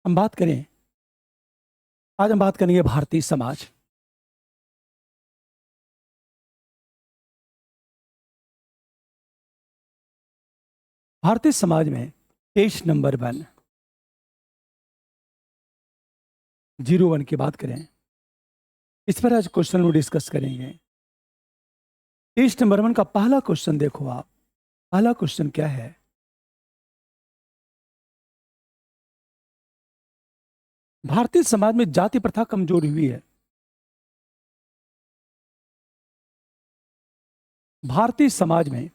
हम बात करें, आज हम बात करेंगे भारतीय समाज। भारतीय समाज में पेज नंबर 1 01 की बात करें, इस पर आज क्वेश्चन को डिस्कस करेंगे। पेज नंबर 1 का पहला क्वेश्चन देखो आप। पहला क्वेश्चन क्या है? भारतीय समाज में जाति प्रथा कमजोर हुई है। भारतीय समाज में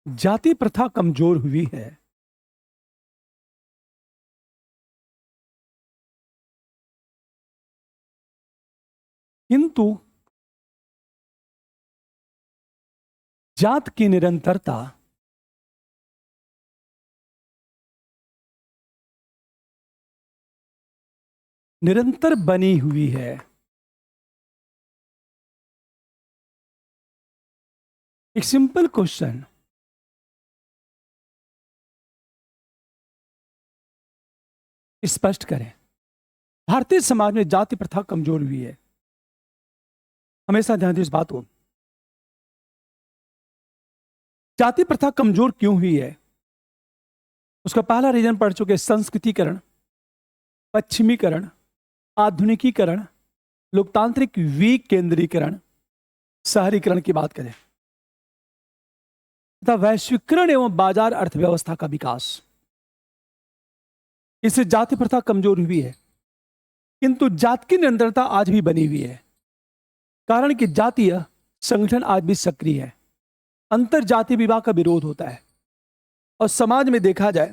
जाति प्रथा कमजोर हुई है। किंतु जात की निरंतरता निरंतर बनी हुई है। एक सिंपल क्वेश्चन, स्पष्ट करें। भारतीय समाज में जाति प्रथा कमजोर हुई है। हमेशा ध्यान दें इस बात को। जाति प्रथा कमजोर क्यों हुई है? उसका पहला रीजन पढ़ चुके, संस्कृतिकरण, पश्चिमीकरण, आधुनिकीकरण, लोकतांत्रिक विकेंद्रीकरण, शहरीकरण की बात करें तथा वैश्वीकरण एवं बाजार अर्थव्यवस्था का विकास, इससे जाति प्रथा कमजोर हुई है। किंतु जात की निरंतरता आज भी बनी हुई है, कारण कि जातीय संगठन आज भी सक्रिय है। अंतर जाति विवाह का विरोध होता है और समाज में देखा जाए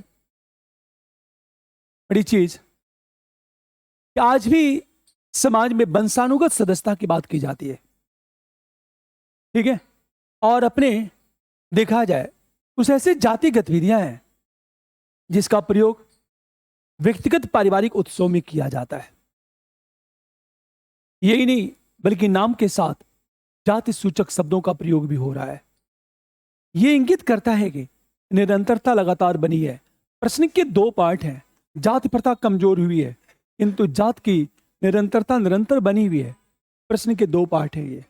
बड़ी चीज कि आज भी समाज में वंशानुगत सदस्यता की बात की जाती है। ठीक है, और अपने देखा जाए कुछ ऐसे जाति गतिविधियां हैं जिसका प्रयोग व्यक्तिगत पारिवारिक उत्सव में किया जाता है। यही नहीं बल्कि नाम के साथ जाति सूचक शब्दों का प्रयोग भी हो रहा है। यह इंगित करता है कि निरंतरता लगातार बनी है। प्रश्न के 2 पार्ट हैं। जाति प्रथा कमजोर हुई है किंतु जात की निरंतरता निरंतर बनी हुई है। प्रश्न के 2 पार्ट है ये।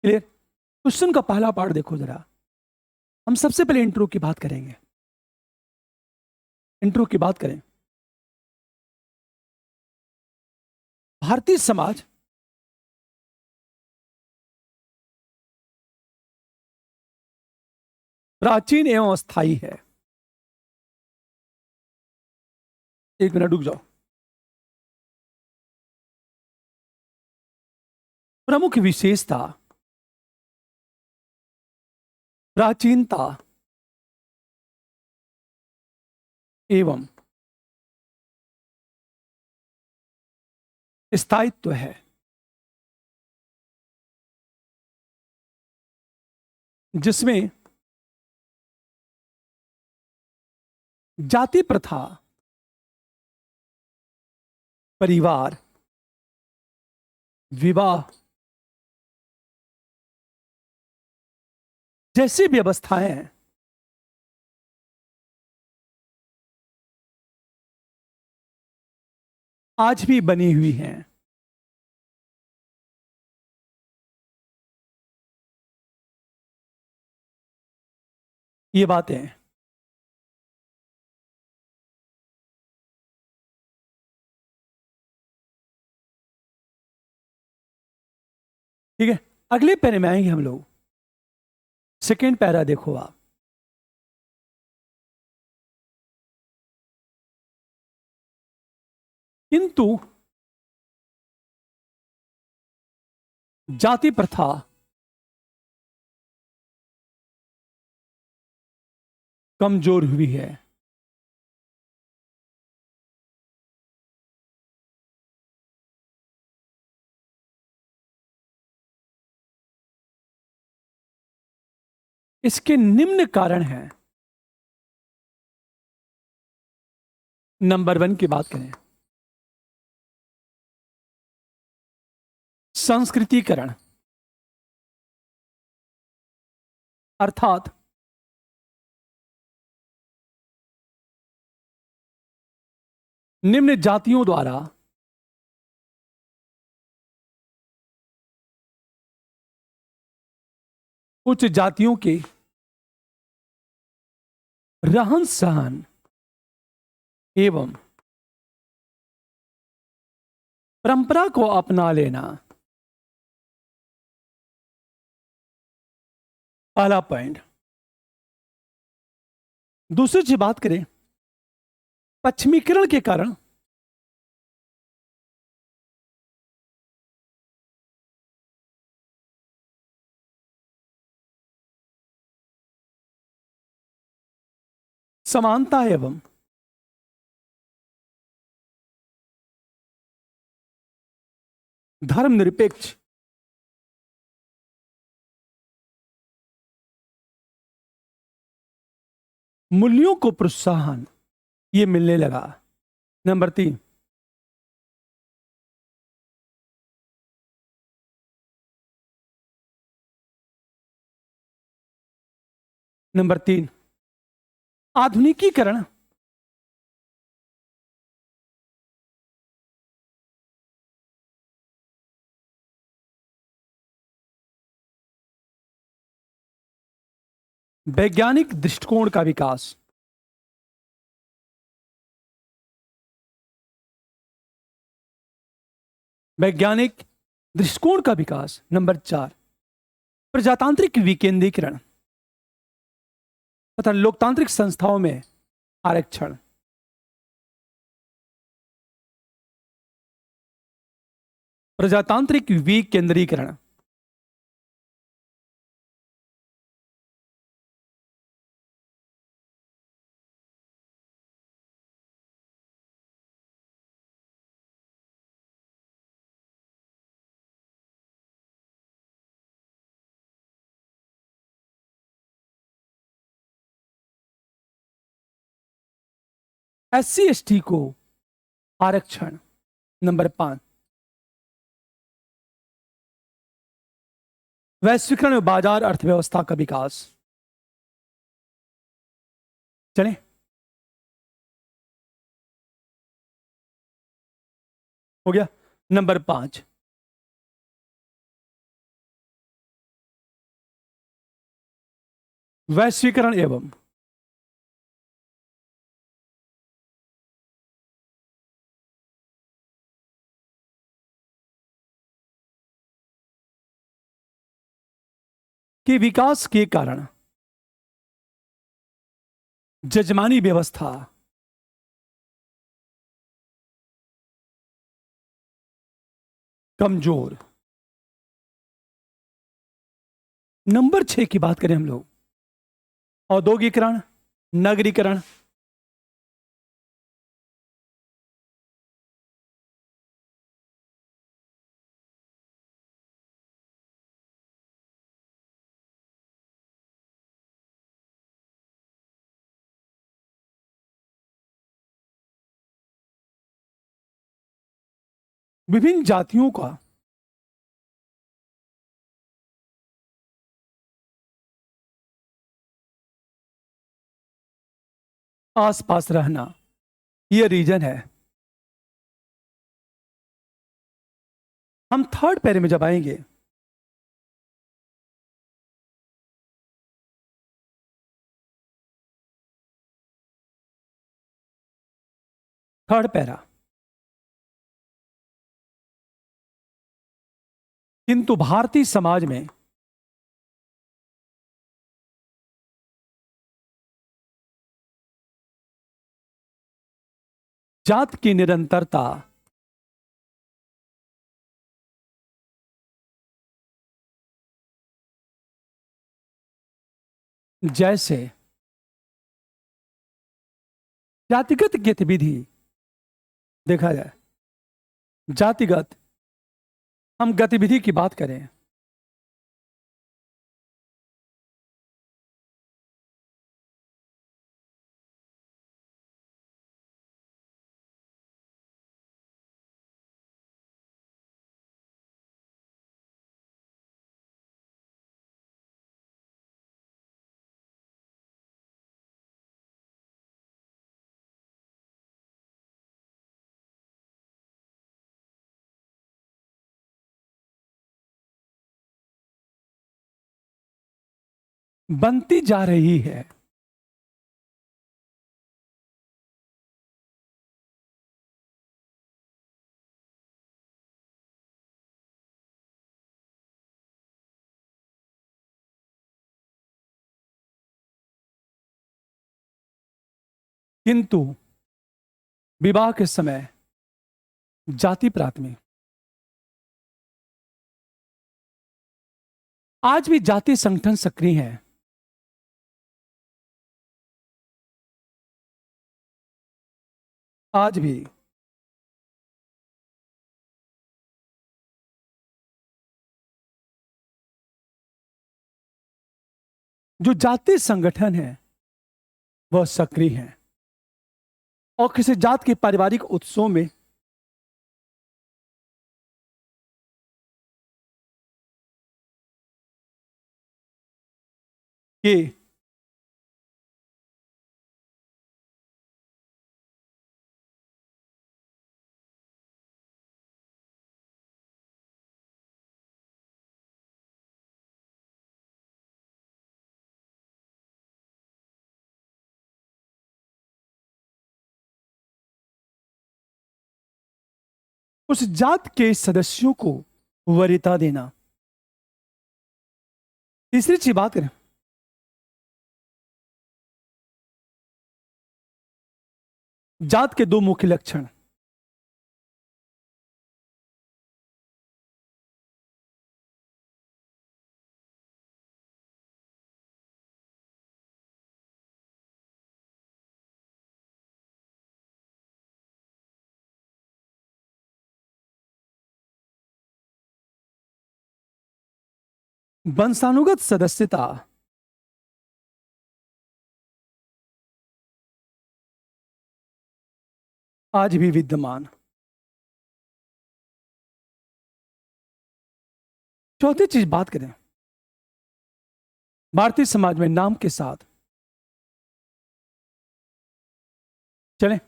क्लियर? क्वेश्चन का पहला पार्ट देखो जरा। हम सबसे पहले इंट्रो की बात करेंगे। इंट्रो की बात करें। भारतीय समाज प्राचीन एवं अस्थायी है। एक मिनट रुक जाओ। प्रमुख विशेषता प्राचीनता एवं स्थायित्व है। जिसमें जाति प्रथा, परिवार, विवाह जैसी व्यवस्थाएं आज भी बनी हुई हैं। ये बातें ठीक है। अगले पैरे में आएंगे हम लोग। सेकेंड पैरा देखो आप। किंतु जाति प्रथा कमजोर हुई है। इसके निम्न कारण हैं। नंबर 1 की बात करें, संस्कृतिकरण। अर्थात निम्न जातियों द्वारा उच्च जातियों के रहन सहन एवं परंपरा को अपना लेना। पहला पॉइंट। दूसरी चीज बात करें, पश्चिमीकरण के कारण समानता एवं धर्मनिरपेक्ष मूल्यों को प्रोत्साहन ये मिलने लगा। नंबर 3, आधुनिकीकरण वैज्ञानिक दृष्टिकोण का विकास। वैज्ञानिक दृष्टिकोण का विकास। नंबर 4, प्रजातांत्रिक विकेंद्रीकरण तथा लोकतांत्रिक संस्थाओं में आरक्षण। प्रजातांत्रिक विकेंद्रीकरण SC ST को आरक्षण। नंबर 5, वैश्वीकरण में बाजार अर्थव्यवस्था का विकास। चलें, हो गया। नंबर 5, वैश्वीकरण एवं के विकास के कारण जजमानी व्यवस्था कमजोर। नंबर 6 की बात करें हम लोग, औद्योगिकरण, नगरीकरण। विभिन्न जातियों का आसपास रहना, यह रीजन है। हम थर्ड पैरे में जब आएंगे, थर्ड पैरा, किंतु भारतीय समाज में जात की निरंतरता जैसे जातिगत गतिविधि देखा जाए, जातिगत हम गतिविधि की बात करें, बनती जा रही है। किंतु विवाह के समय जाति प्राथमिक, आज भी जाति संगठन सक्रिय है। आज भी जो जाति संगठन है वह सक्रिय है और किसी जात के पारिवारिक उत्सव में कि उस जात के सदस्यों को वरीयता देना। तीसरी चीज बात करें, जात के दो मुख्य लक्षण, वंशानुगत सदस्यता, आज भी विद्यमान। चौथी चीज बात करें, भारतीय समाज में नाम के साथ, चलें,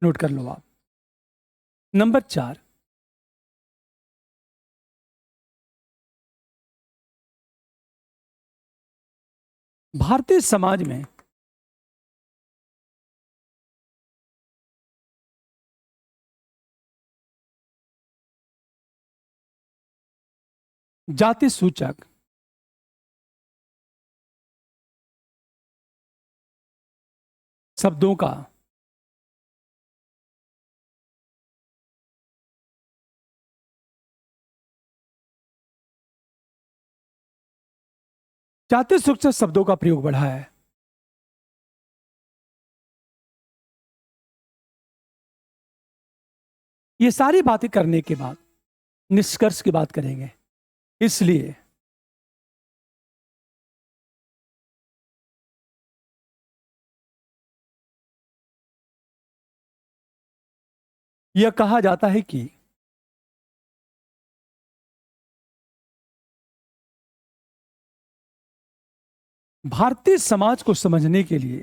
नोट कर लो आप। नंबर 4, भारतीय समाज में जाति सूचक शब्दों का जाति सूचक शब्दों का प्रयोग बढ़ा है। ये सारी बातें करने के बाद निष्कर्ष की बात करेंगे, इसलिए यह कहा जाता है कि भारतीय समाज को समझने के लिए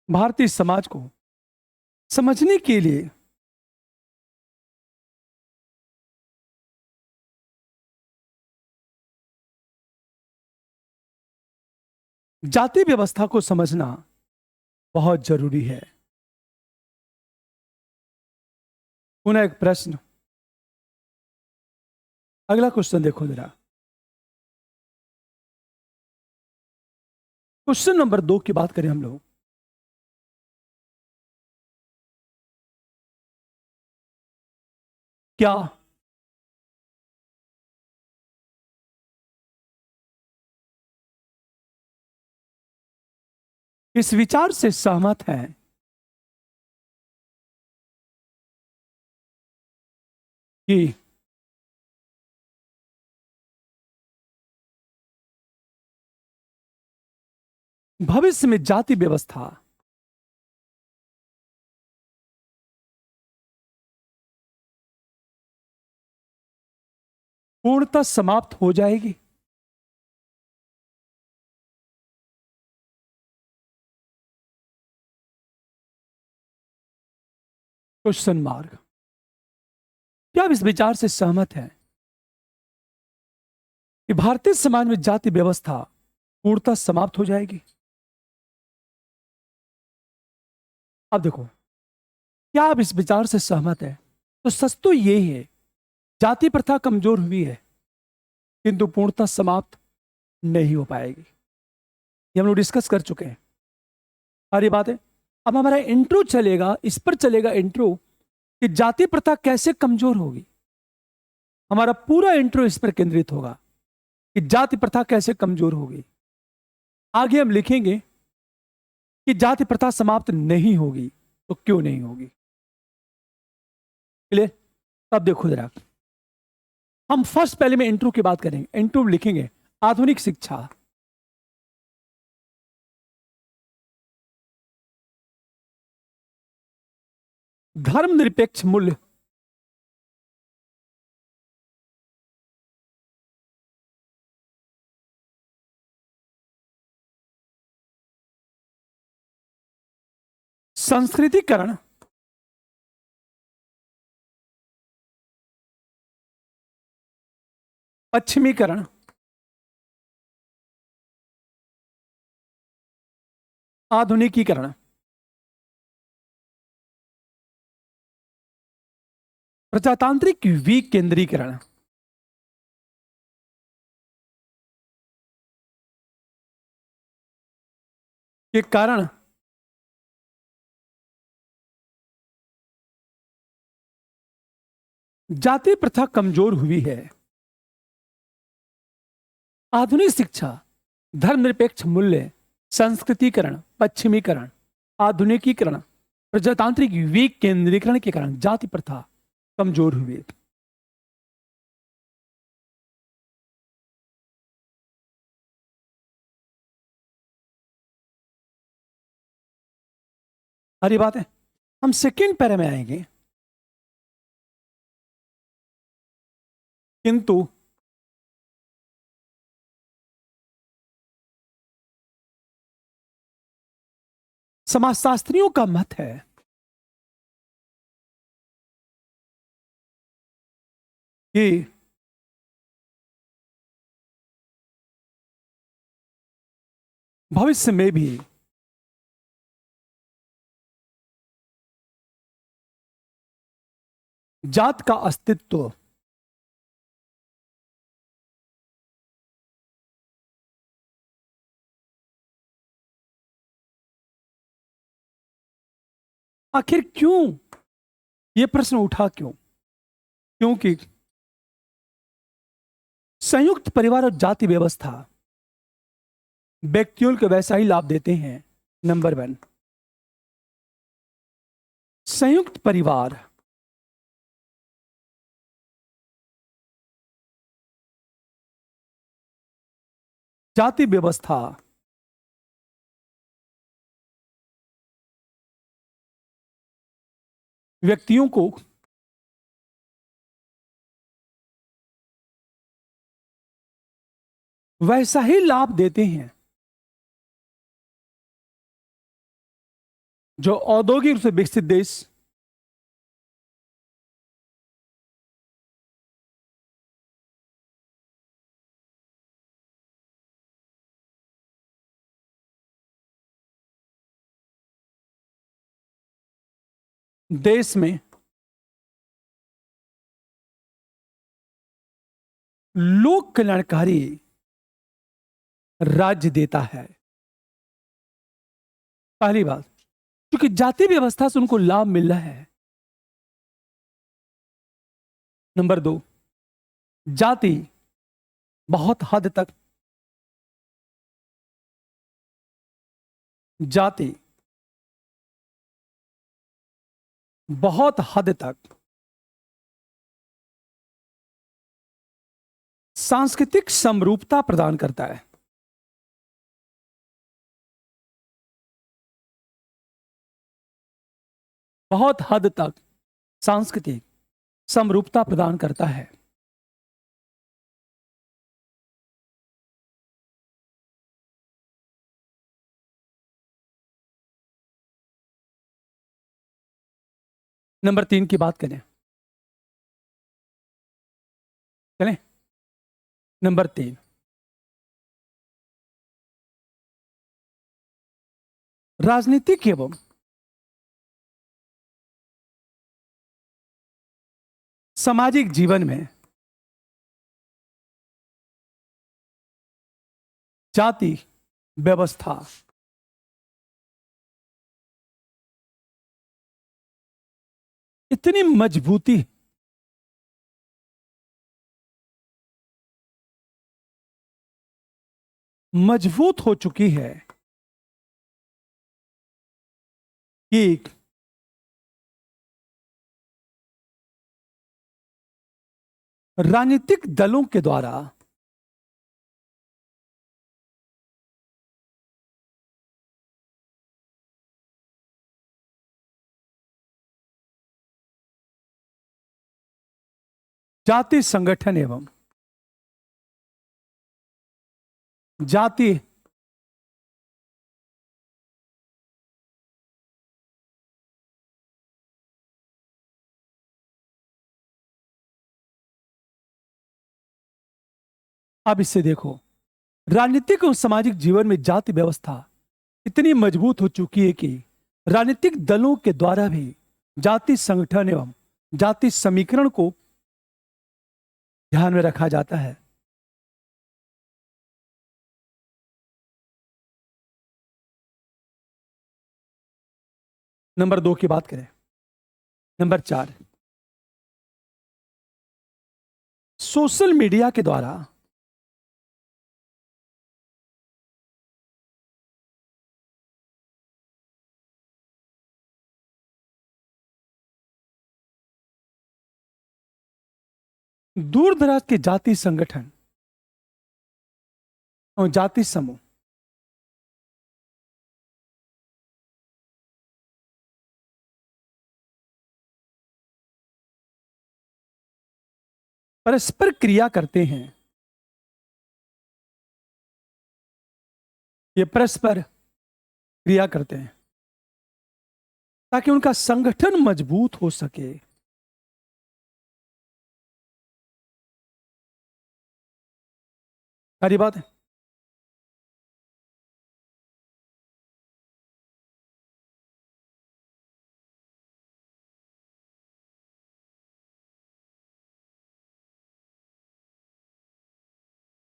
भारतीय समाज को समझने के लिए जाति व्यवस्था को समझना बहुत जरूरी है। पुनः एक प्रश्न, अगला क्वेश्चन देखो जरा, क्वेश्चन नंबर 2 की बात करें हम लोग। क्या इस विचार से सहमत हैं कि भविष्य में जाति व्यवस्था पूर्णतः समाप्त हो जाएगी। Question mark. क्या आप इस विचार से सहमत हैं कि भारतीय समाज में जाति व्यवस्था पूर्णतः समाप्त हो जाएगी? अब देखो, क्या आप इस विचार से सहमत हैं? तो सच तो ये है, जाति प्रथा कमजोर हुई है किंतु पूर्णतः समाप्त नहीं हो पाएगी। ये हम लोग डिस्कस कर चुके हैं। और ये बात है, अब हमारा इंट्रो चलेगा, इस पर चलेगा इंट्रो कि जाति प्रथा कैसे कमजोर होगी। हमारा पूरा इंट्रो इस पर केंद्रित होगा कि जाति प्रथा कैसे कमजोर होगी। आगे हम लिखेंगे कि जाति प्रथा समाप्त नहीं होगी, तो क्यों नहीं होगी। क्लियर? अब देखो जरा, हम फर्स्ट पहले में इंट्रो की बात करेंगे। इंट्रो लिखेंगे आधुनिक शिक्षा। धर्मनिरपेक्ष मूल्य संस्कृतिकरण पश्चिमीकरण आधुनिकीकरण प्रजातांत्रिक विकेंद्रीकरण के कारण जाति प्रथा कमजोर हुई है। आधुनिक शिक्षा, धर्मनिरपेक्ष मूल्य, संस्कृतिकरण, पश्चिमीकरण, आधुनिकीकरण, प्रजातांत्रिक विकेंद्रीकरण के कारण जाति प्रथा कमजोर हुई। और ये बात है, हम सेकेंड पैरा में आएंगे। किंतु समाजशास्त्रियों का मत है कि भविष्य में भी जात का अस्तित्व आखिर क्यों, यह प्रश्न उठा क्यों? क्योंकि संयुक्त परिवार और जाति व्यवस्था व्यक्तियों को वैसा ही लाभ देते हैं। नंबर 1, संयुक्त परिवार जाति व्यवस्था व्यक्तियों को वैसा ही लाभ देते हैं जो औद्योगिक रूप से विकसित देश देश में लोक कल्याणकारी राज्य देता है। पहली बात, क्योंकि जाति व्यवस्था से उनको लाभ मिल रहा है। नंबर 2, जाति बहुत हद तक जाति बहुत हद तक सांस्कृतिक समरूपता प्रदान करता है। बहुत हद तक सांस्कृतिक समरूपता प्रदान करता है। नंबर 3 की बात करें, चलें। नंबर 3, राजनीतिक एवं सामाजिक जीवन में जाति व्यवस्था इतनी मजबूत हो चुकी है कि राजनीतिक दलों के द्वारा जाति संगठन एवं जाति अब इससे देखो, राजनीतिक और सामाजिक जीवन में जाति व्यवस्था इतनी मजबूत हो चुकी है कि राजनीतिक दलों के द्वारा भी जाति संगठन एवं जाति समीकरण को ध्यान में रखा जाता है। नंबर 2 की बात करें, नंबर 4, सोशल मीडिया के द्वारा दूर दराज के जाति संगठन और जाति समूह परस्पर क्रिया करते हैं। ये परस्पर क्रिया करते हैं ताकि उनका संगठन मजबूत हो सके। सारी बात है।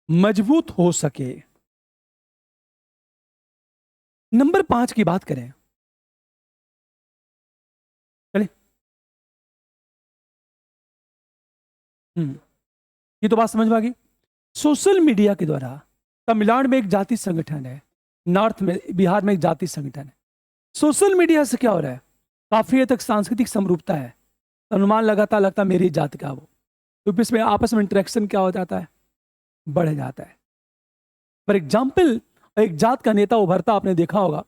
मजबूत हो सके। नंबर 5 की बात करें, चले। ये तो बात समझ में आ गई। सोशल मीडिया के द्वारा तमिलनाडु में एक जाति संगठन है, नॉर्थ में बिहार में एक जाति संगठन है। सोशल मीडिया से क्या हो रहा है, काफी हद तक सांस्कृतिक समरूपता है। अनुमान लगाता लगता मेरी जाति का वो, तो इसमें आपस में इंटरेक्शन क्या हो जाता है, बढ़ जाता है। फॉर एग्जाम्पल, एक जात का नेता उभरता आपने देखा होगा,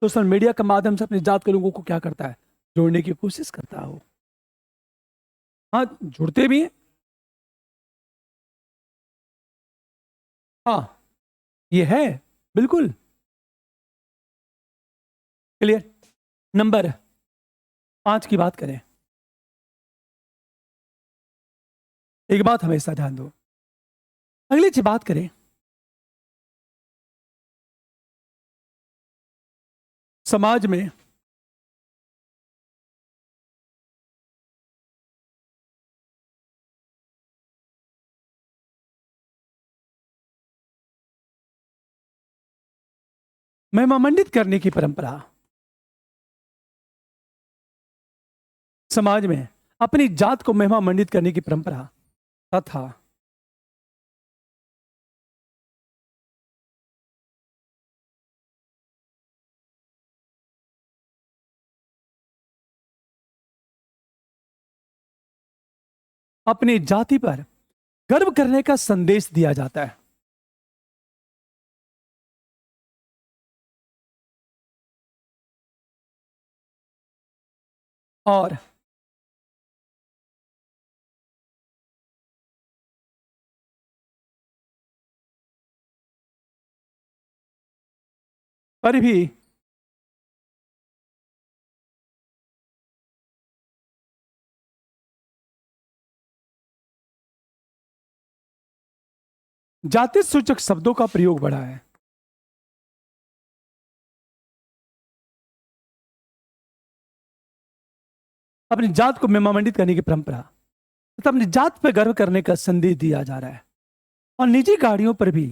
सोशल मीडिया के माध्यम से अपनी जात के लोगों को क्या करता है, जोड़ने की कोशिश करता है। हाँ, जुड़ते भी हैं। हाँ, ये है, बिल्कुल क्लियर। नंबर 5 की बात करें, एक बात हमेशा ध्यान दो। अगली चीज बात करें, समाज में महिमामंडित करने की परंपरा, समाज में अपनी जात को महिमामंडित करने की परंपरा तथा अपनी जाति पर गर्व करने का संदेश दिया जाता है। और पर भी जाति सूचक शब्दों का प्रयोग बढ़ा है। अपनी जात को महिमामंडित करने की परंपरा तथा अपनी जात पर गर्व करने का संदेश दिया जा रहा है और निजी गाड़ियों पर भी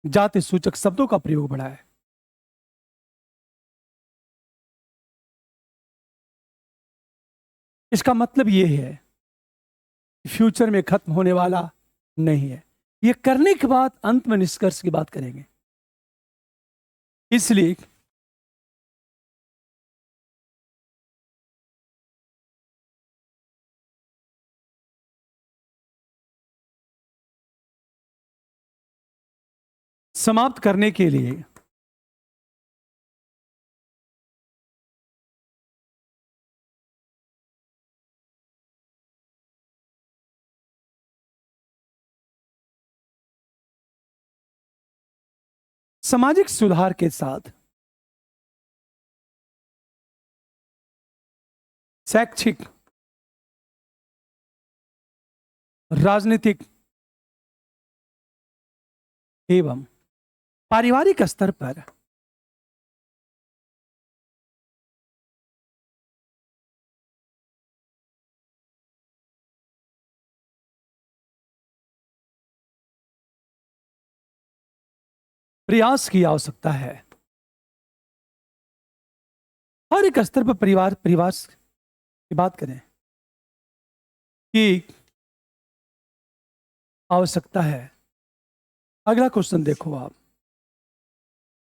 जाति सूचक शब्दों का प्रयोग बढ़ा है। इसका मतलब यह है कि फ्यूचर में खत्म होने वाला नहीं है। यह करने के बाद अंत में निष्कर्ष की बात करेंगे। इसलिए समाप्त करने के लिए सामाजिक सुधार के साथ शैक्षिक, राजनीतिक एवं पारिवारिक स्तर पर प्रयास की आवश्यकता है। हर एक स्तर पर परिवार की बात करें कि आवश्यकता है। अगला क्वेश्चन देखो आप।